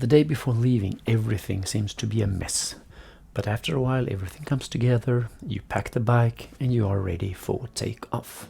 The day before leaving, everything seems to be a mess. But after a while, everything comes together, you pack the bike, and you are ready for take-off.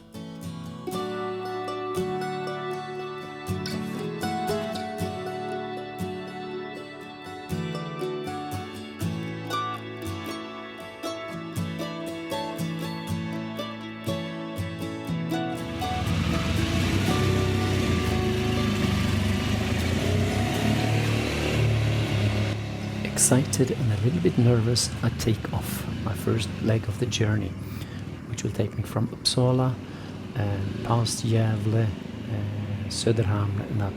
Excited and a little bit nervous, I take off my first leg of the journey, which will take me from Uppsala and past Gävle, Söderhamn, and up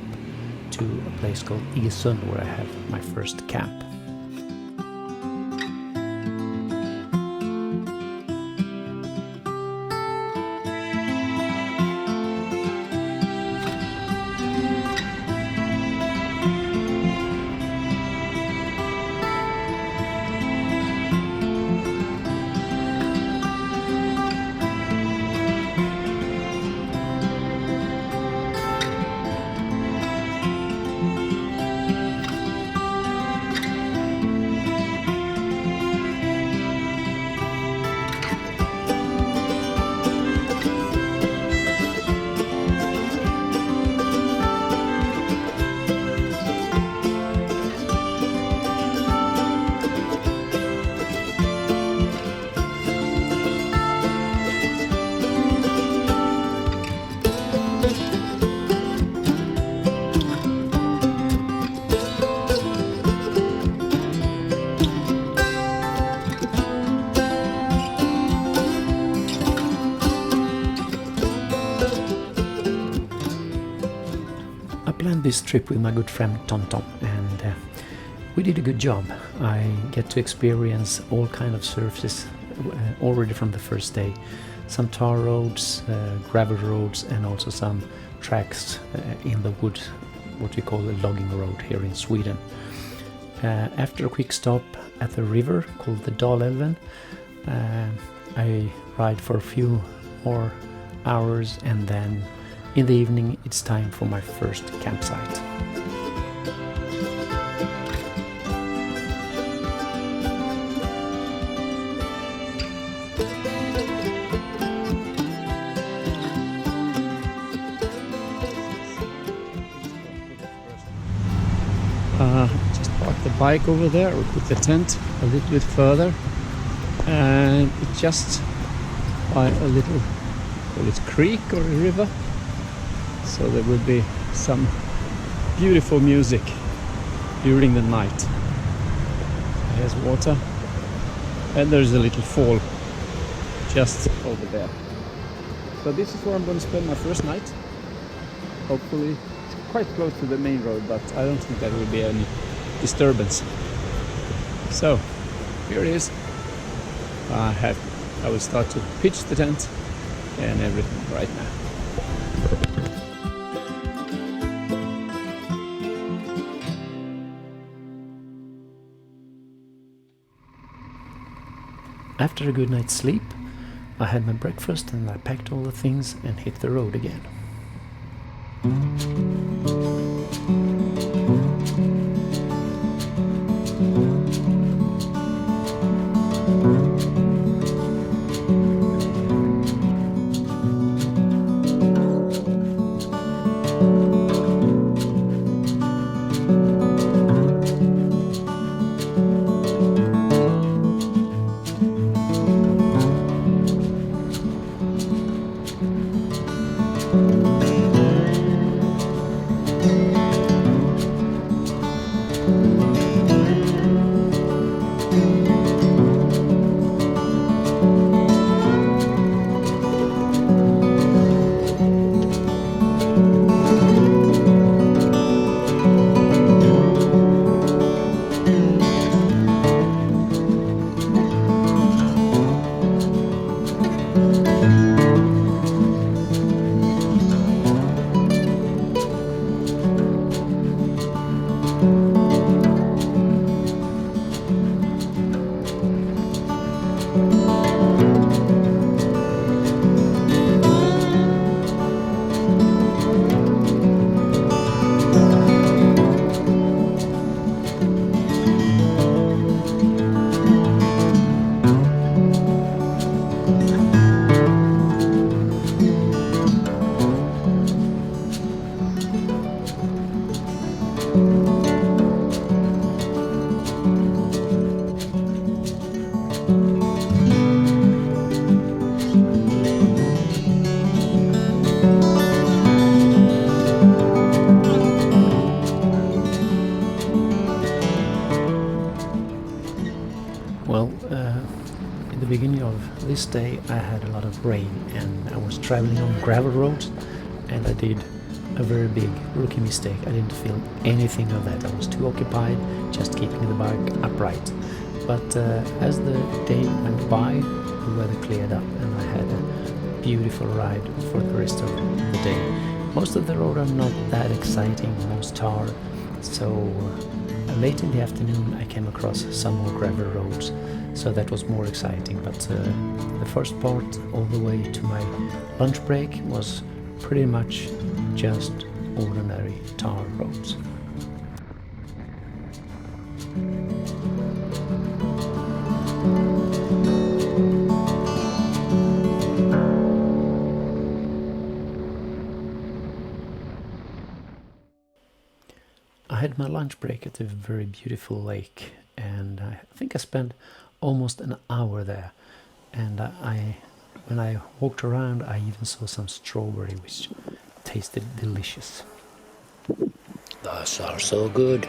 to a place called Iggesund, where I have my first camp. Planned this trip with my good friend Tom and we did a good job. I get to experience all kind of surfaces already from the first day. Some tar roads, gravel roads, and also some tracks in the wood, what we call a logging road here in Sweden. After a quick stop at the river called the Dalälven, I ride for a few more hours, and then in the evening it's time for my first campsite. Just park the bike over there, or put the tent a little bit further, and it's just by a little, call it creek or a river, so there will be some beautiful music during the night. There's water, and there's a little fall just over there. So this is where I'm going to spend my first night. Hopefully it's quite close to the main road, but I don't think there will be any disturbance. So here it is. I will start to pitch the tent and everything right now. After a good night's sleep, I had my breakfast and I packed all the things and hit the road again. Well, in the beginning of this day I had a lot of rain and I was traveling on gravel roads, and I did a very big rookie mistake. I didn't feel anything of that. I was too occupied just keeping the bike upright. But as the day went by, the weather cleared up and I had a beautiful ride for the rest of the day. Most of the roads are not that exciting, most tar, so late in the afternoon I came across some more gravel roads, so that was more exciting. But the first part all the way to my lunch break was pretty much just ordinary tar roads. I had my lunch break at a very beautiful lake, and I think I spent almost an hour there. And when I walked around, I even saw some strawberry, which tasted delicious. Those are so good.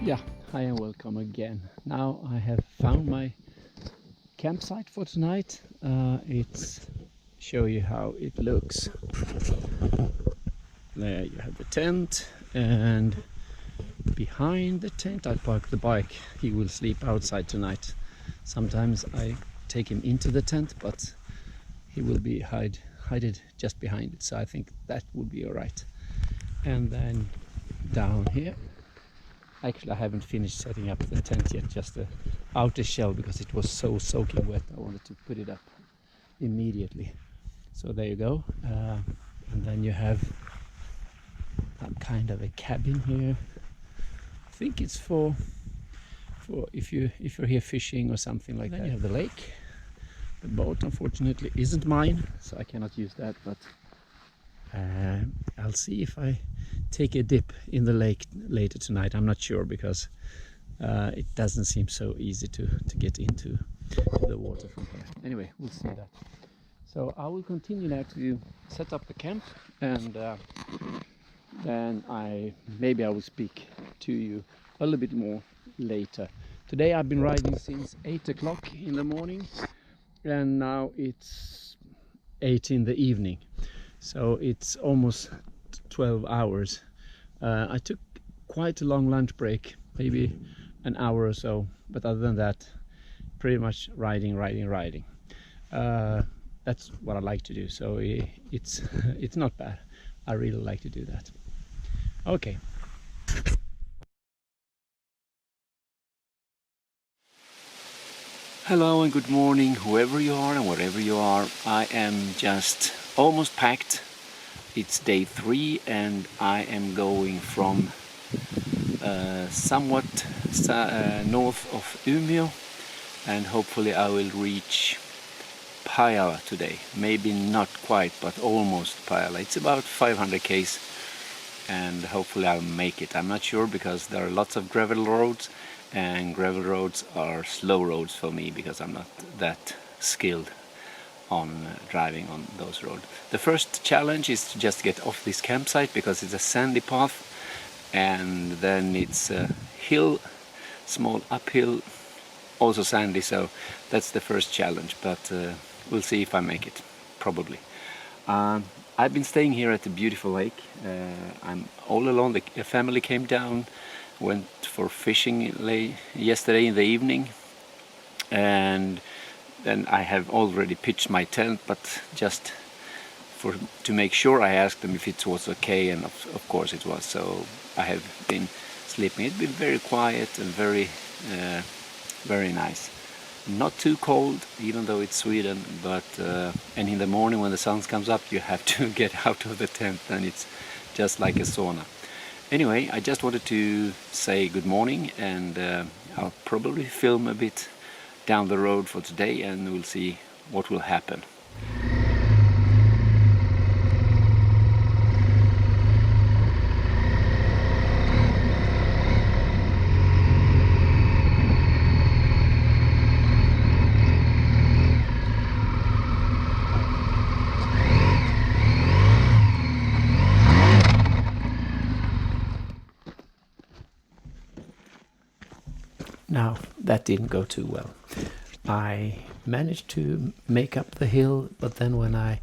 Yeah, hi and welcome again. Now I have found my campsite for tonight. It's show you how it looks. There you have the tent, and behind the tent I park the bike. He will sleep outside tonight. Sometimes I take him into the tent, but he will be hidden just behind it, so I think that would be alright. And then down here, actually I haven't finished setting up the tent yet, just the outer shell, because it was so soaking wet. I wanted to put it up immediately. So there you go. And then you have some kind of a cabin here. I think it's for if you're here fishing or something like that. You have the lake. The boat unfortunately isn't mine, so I cannot use that, but I'll see if I take a dip in the lake later tonight. I'm not sure, because it doesn't seem so easy to get into the water from here. Anyway, we'll see that. So I will continue now to set up the camp, and then maybe I will speak to you a little bit more later. Today I've been riding since 8 o'clock in the morning, and now it's 8 in the evening, so it's almost 12 hours. I took quite a long lunch break, maybe an hour or so, but other than that, pretty much riding. That's what I like to do, so it's not bad. I really like to do that. Okay. Hello and good morning, whoever you are and wherever you are. I am just almost packed. It's day 3 and I am going from somewhat north of Umeå, and hopefully I will reach Pajala today. Maybe not quite, but almost Pajala. It's about 500 km, and hopefully I'll make it. I'm not sure, because there are lots of gravel roads, and gravel roads are slow roads for me because I'm not that skilled on driving on those roads. The first challenge is to just get off this campsite, because it's a sandy path, and then it's a hill, small uphill, also sandy, so that's the first challenge, but we'll see if I make it, probably. I've been staying here at the beautiful lake. I'm all alone. The family came down, went for fishing yesterday in the evening, and then I have already pitched my tent, but just to make sure, I asked them if it was okay, and of course it was. So I have been sleeping. It's been very quiet and very nice. Not too cold, even though it's Sweden, but and in the morning when the sun comes up, you have to get out of the tent, and it's just like a sauna. Anyway, I just wanted to say good morning, and I'll probably film a bit down the road for today, and we'll see what will happen. Now, that didn't go too well. I managed to make up the hill, but then when I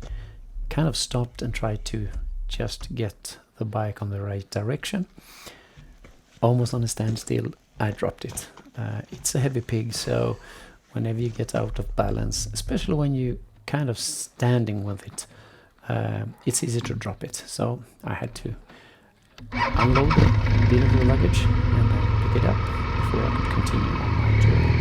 kind of stopped and tried to just get the bike on the right direction, almost on a standstill, I dropped it. It's a heavy pig, so whenever you get out of balance, especially when you kind of standing with it, it's easy to drop it. So I had to unload a bit of the luggage and then pick it up before I could continue on my journey.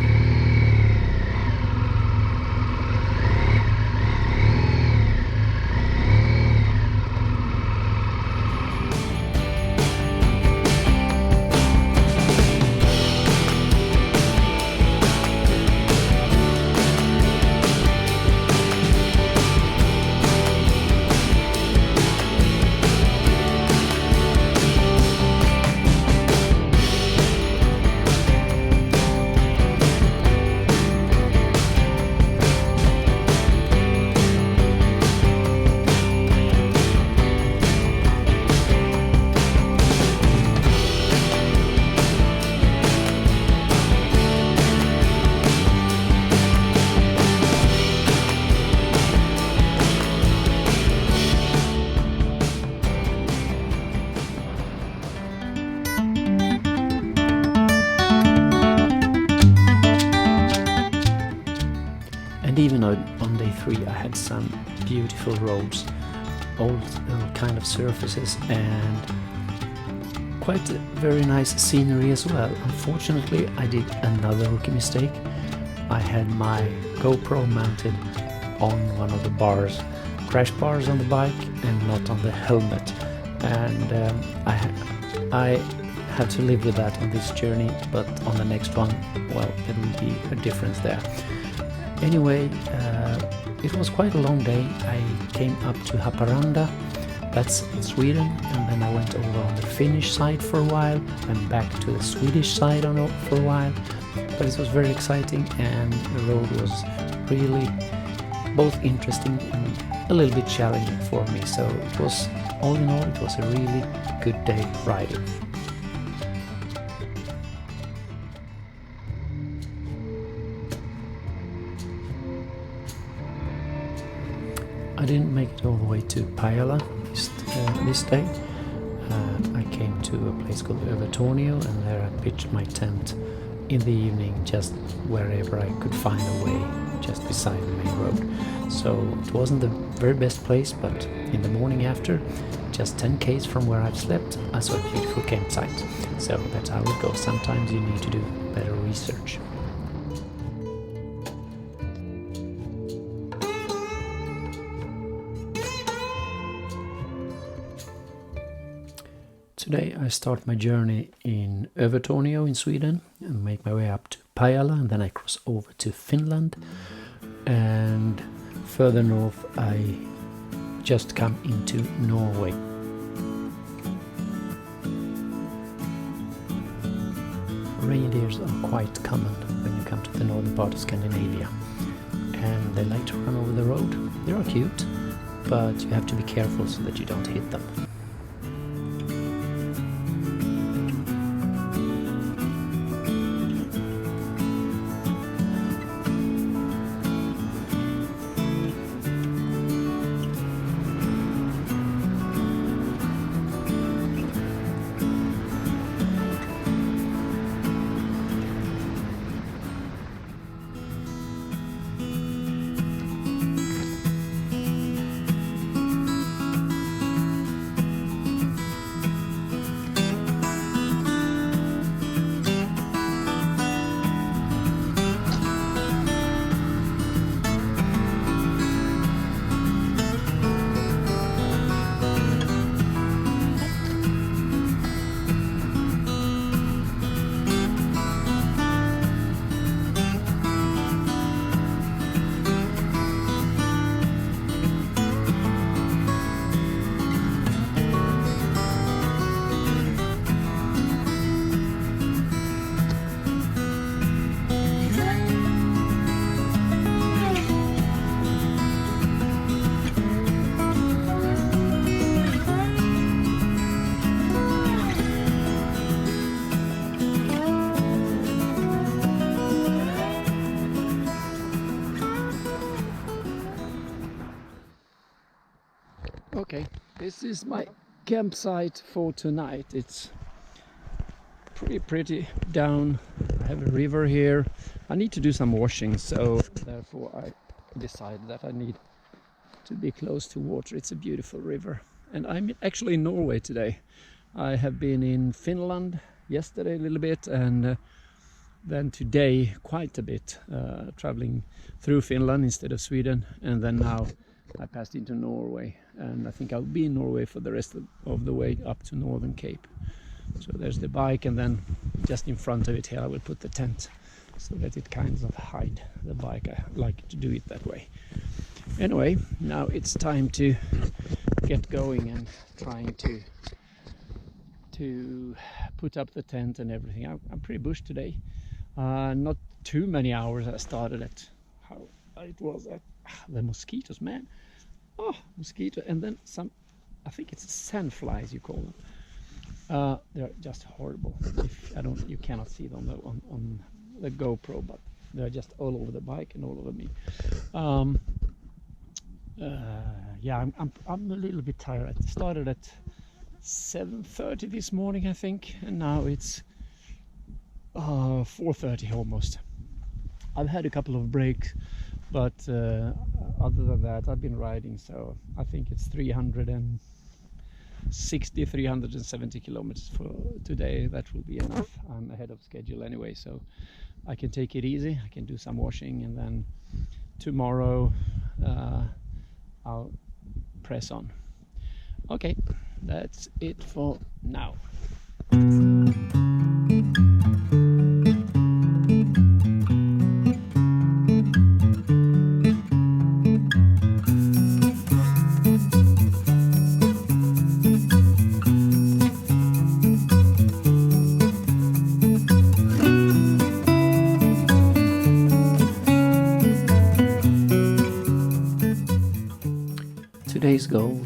And even on day 3 I had some beautiful roads, all kind of surfaces, and quite a very nice scenery as well. Unfortunately, I did another rookie mistake. I had my GoPro mounted on one of the bars, crash bars on the bike, and not on the helmet, and I had to live with that on this journey, but on the next one, well, there will be a difference there. Anyway, it was quite a long day. I came up to Haparanda, that's in Sweden, and then I went over on the Finnish side for a while and back to the Swedish side for a while. But it was very exciting, and the road was really both interesting and a little bit challenging for me. So it was, all in all, it was a really good day riding. I didn't make it all the way to Pajala this day. I came to a place called Övertorneå, and there I pitched my tent in the evening just wherever I could find a way, just beside the main road. So it wasn't the very best place, but in the morning after, just 10 km from where I've slept, I saw a beautiful campsite. So that's how it goes. Sometimes you need to do better research. Today I start my journey in Övertorneå in Sweden and make my way up to Pajala, and then I cross over to Finland, and further north I just come into Norway. Reindeers are quite common when you come to the northern part of Scandinavia, and they like to run over the road. They are cute, but you have to be careful so that you don't hit them. This is my campsite for tonight. It's pretty down. I have a river here. I need to do some washing, so therefore I decided that I need to be close to water. It's a beautiful river, and I'm actually in Norway today. I have been in Finland yesterday a little bit, and then today quite a bit, traveling through Finland instead of Sweden, and then now I passed into Norway, and I think I'll be in Norway for the rest of the way up to Northcape. So there's the bike, and then just in front of it here I will put the tent so that it kind of hide the bike. I like to do it that way. Anyway, now it's time to get going and trying to put up the tent and everything. I'm pretty bushed today. Not too many hours. I started at the mosquitoes, man. Oh, mosquito, and then some. I think it's sandflies you call them. They're just horrible. You cannot see them on the GoPro, but they're just all over the bike and all over me. Yeah, I'm a little bit tired. I started at 7:30 this morning, I think, and now it's 4:30 almost. I've had a couple of breaks, but other than that I've been riding, so I think it's 370 kilometers for today. That will be enough. I'm ahead of schedule anyway, so I can take it easy. I can do some washing, and then tomorrow I'll press on. Okay, that's it for now. Today's goal,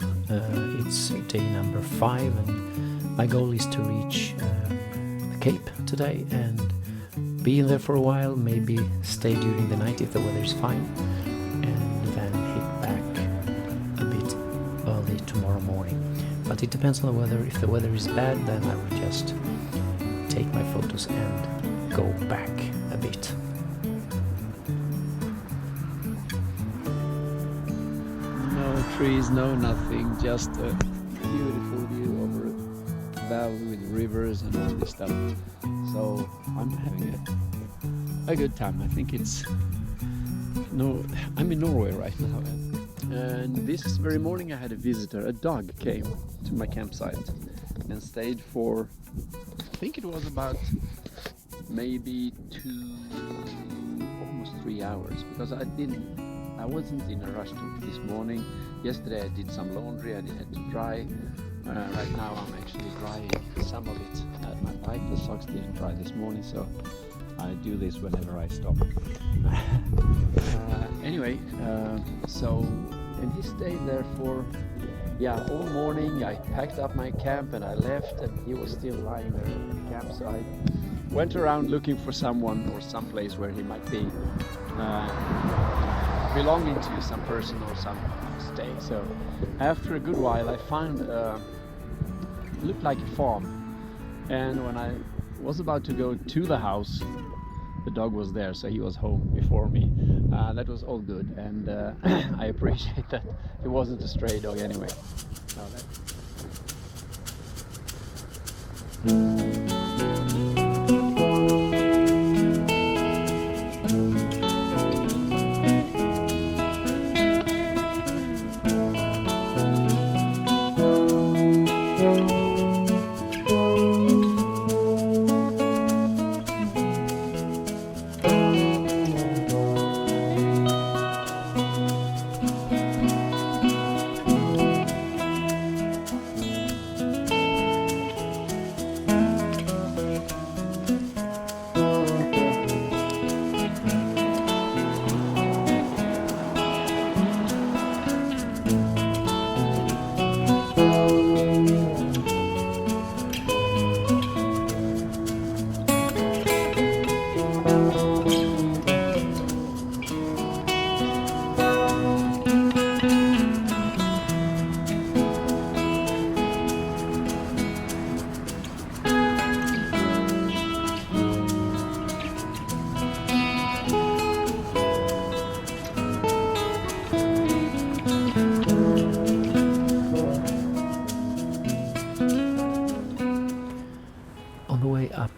it's day number 5, and my goal is to reach the Cape today and be there for a while, maybe stay during the night if the weather is fine, and then hit back a bit early tomorrow morning. But it depends on the weather. If the weather is bad, then I will just take my photos and go back a bit. Trees, no nothing, just a beautiful view over a valley with rivers and all this stuff. So I'm having a good time. I think I'm in Norway right now, and this very morning I had a visitor. A dog came to my campsite and stayed for, I think it was about maybe almost 3 hours, because I wasn't in a rush this morning. Yesterday I did some laundry, I had to dry. Right now I'm actually drying some of it at my bike. The socks didn't dry this morning, so I do this whenever I stop. Anyway, and he stayed there for all morning. I packed up my camp and I left, and he was still lying there at the camp, so I went around looking for someone or some place where he might be belonging to some person or some stay. So after a good while I found looked like a farm, and when I was about to go to the house, the dog was there, so he was home before me. That was all good, and I appreciate that it wasn't a stray dog anyway. on the way up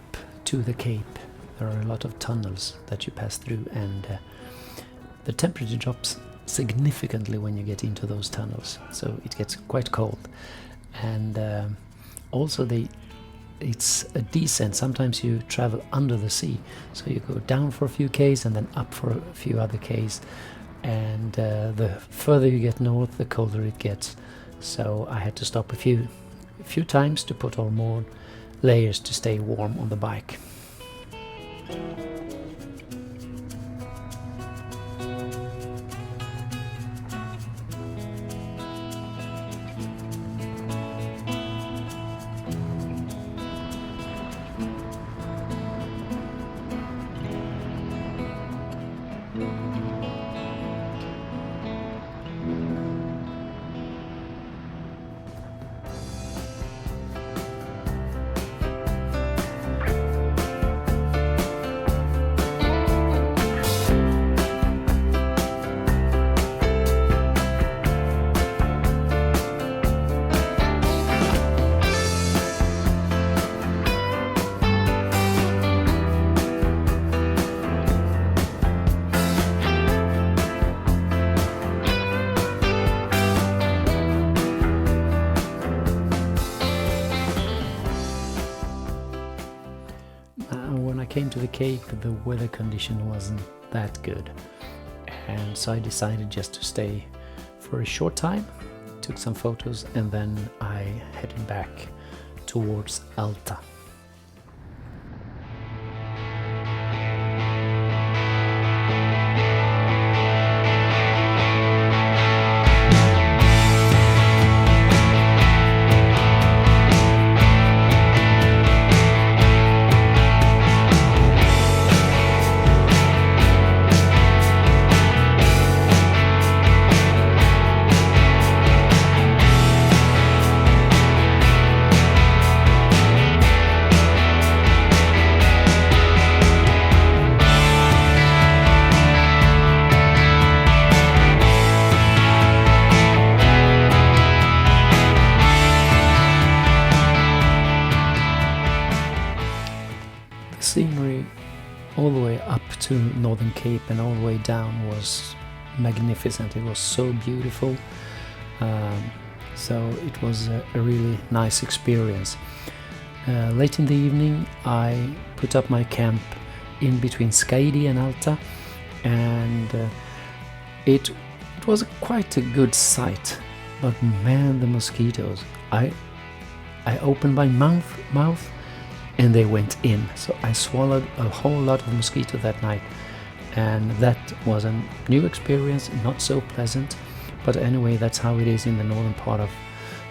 to the Cape, there are a lot of tunnels that you pass through, and the temperature drops significantly when you get into those tunnels, so it gets quite cold. And also it's a descent. Sometimes you travel under the sea, so you go down for a few k's and then up for a few other k's, and the further you get north, the colder it gets. So I had to stop a few times to put on more layers to stay warm on the bike. When I came to the Cape, the weather condition wasn't that good, and so I decided just to stay for a short time, took some photos, and then I headed back towards Alta. Scenery all the way up to Northern Cape and all the way down was magnificent. It was so beautiful, so it was a really nice experience. Late in the evening I put up my camp in between Skaidi and Alta, and it was quite a good sight, but man, the mosquitoes. I opened my mouth and they went in, so I swallowed a whole lot of mosquito that night, and that was a new experience, not so pleasant, but anyway, that's how it is in the northern part of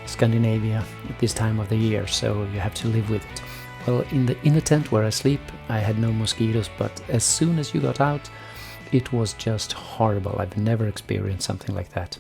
Scandinavia at this time of the year, so you have to live with it. Well, in the tent where I sleep, I had no mosquitoes, but as soon as you got out, it was just horrible. I've never experienced something like that.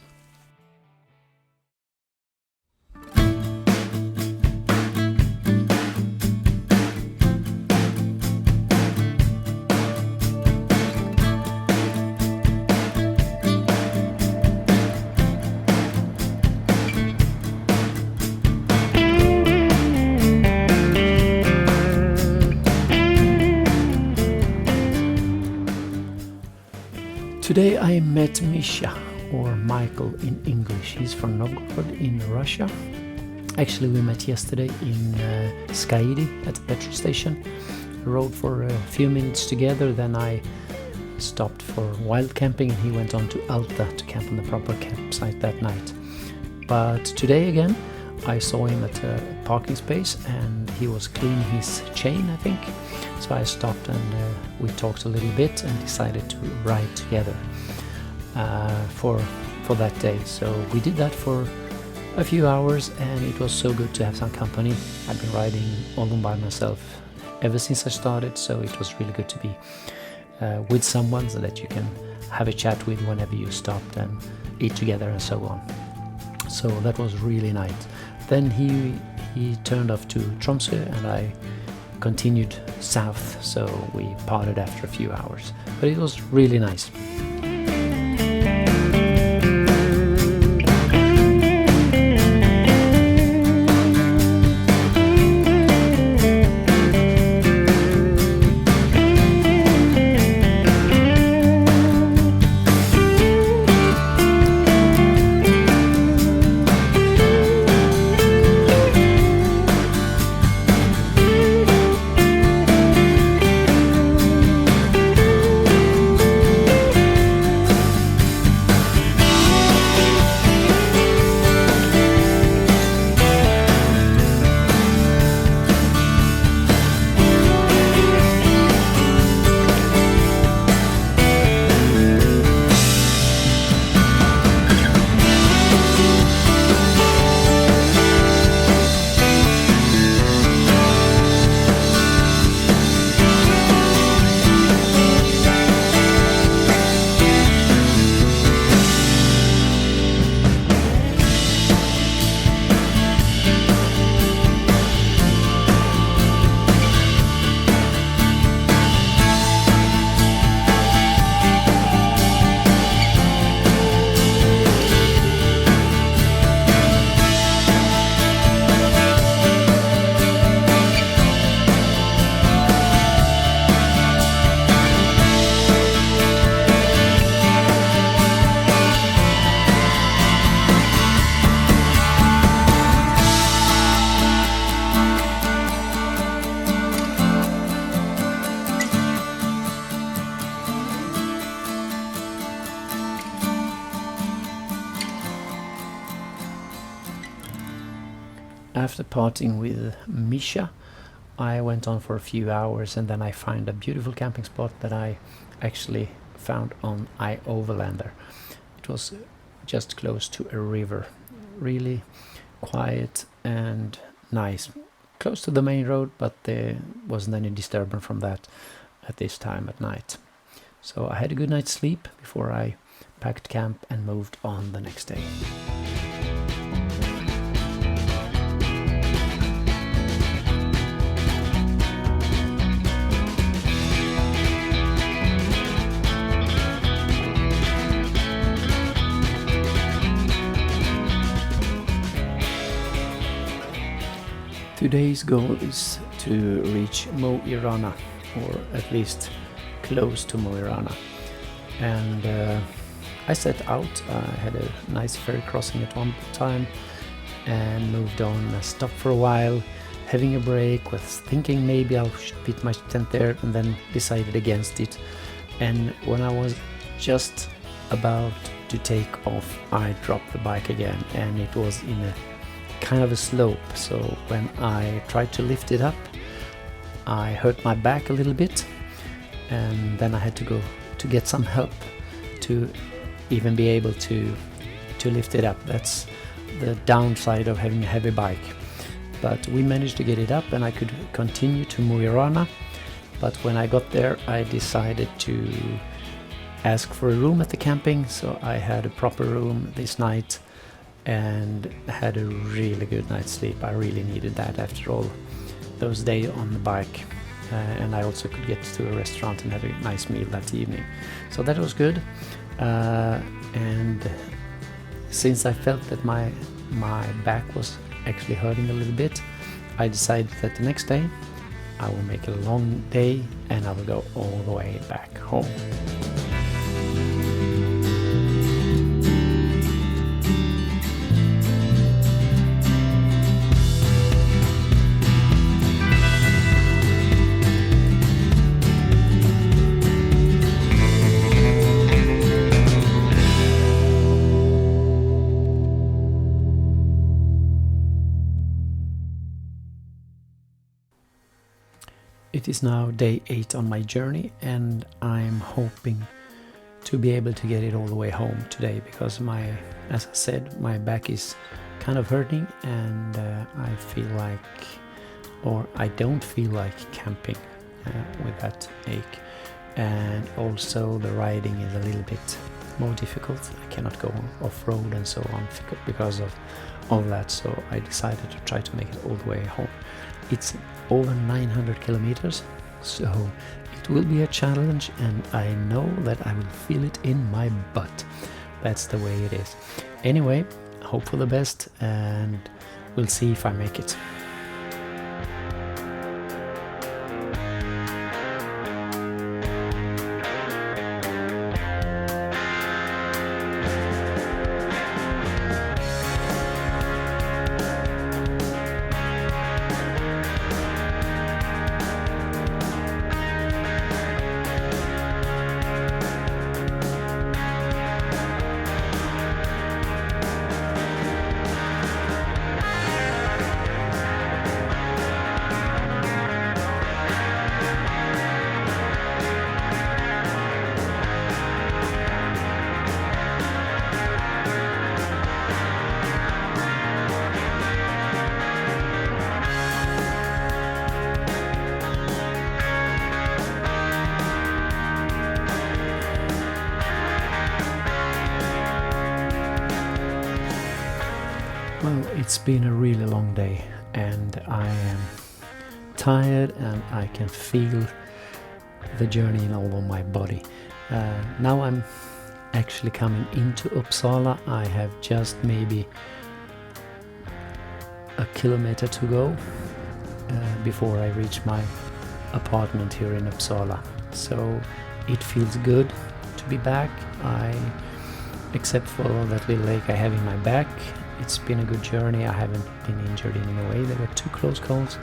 Today I met Misha, or Michael in English. He's from Novgorod in Russia. Actually, we met yesterday in Skaidi at the petrol station. We rode for a few minutes together, then I stopped for wild camping and he went on to Alta to camp on the proper campsite that night. But today again I saw him at a parking space and he was cleaning his chain, I think. So I stopped and we talked a little bit and decided to ride together for that day. So we did that for a few hours and it was so good to have some company. I've been riding alone by myself ever since I started, so it was really good to be with someone so that you can have a chat with whenever you stopped and eat together and so on. So that was really nice. Then he turned off to Tromsø and I continued south, so we parted after a few hours, but it was really nice. After parting with Misha, I went on for a few hours, and then I found a beautiful camping spot that I actually found on iOverlander. It was just close to a river, really quiet and nice, close to the main road, but there wasn't any disturbance from that at this time at night. So I had a good night's sleep before I packed camp and moved on the next day. Today's goal is to reach Mo i Rana, or at least close to Mo i Rana. And I set out. I had a nice ferry crossing at one time and moved on. I stopped for a while, having a break, was thinking maybe I should pitch my tent there, and then decided against it. And when I was just about to take off, I dropped the bike again, and it was in a kind of a slope. So when I tried to lift it up, I hurt my back a little bit, and then I had to go to get some help to even be able to lift it up. That's the downside of having a heavy bike. But we managed to get it up, and I could continue to Mo i Rana. But when I got there, I decided to ask for a room at the camping, so I had a proper room this night and had a really good night's sleep. I really needed that after all those days on the bike. And I also could get to a restaurant and have a nice meal that evening. So that was good. And since I felt that my back was actually hurting a little bit, I decided that the next day I will make a long day and I will go all the way back home. It is now day 8 on my journey, and I'm hoping to be able to get it all the way home today, because as I said, my back is kind of hurting, and I feel like, or I don't feel like camping with that ache. And also the riding is a little bit more difficult. I cannot go off-road and so on because of all that, so I decided to try to make it all the way home. It's over 900 kilometers, so it will be a challenge, and I know that I will feel it in my butt. That's the way it is. Anyway, hope for the best, and we'll see if I make it. Well, it's been a really long day, and I am tired, and I can feel the journey in all of my body. Now I'm actually coming into Uppsala. I have just maybe a kilometer to go before I reach my apartment here in Uppsala. So it feels good to be back. Except for that little ache I have in my back, it's been a good journey. I haven't been injured in any way. There were 2 close calls.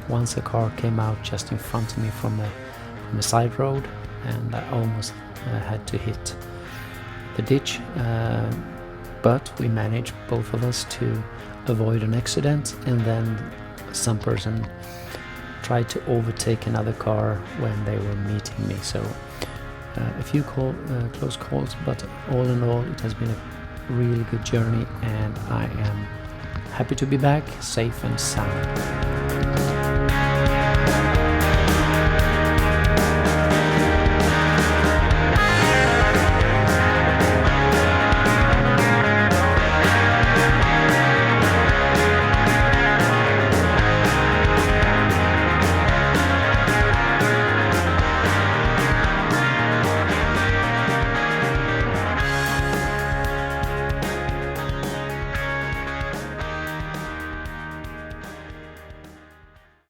Once a car came out just in front of me from a side road, and I almost had to hit the ditch. But we managed, both of us, to avoid an accident, and then some person tried to overtake another car when they were meeting me. So a few close calls, but all in all it has been a really good journey, and I am happy to be back safe and sound.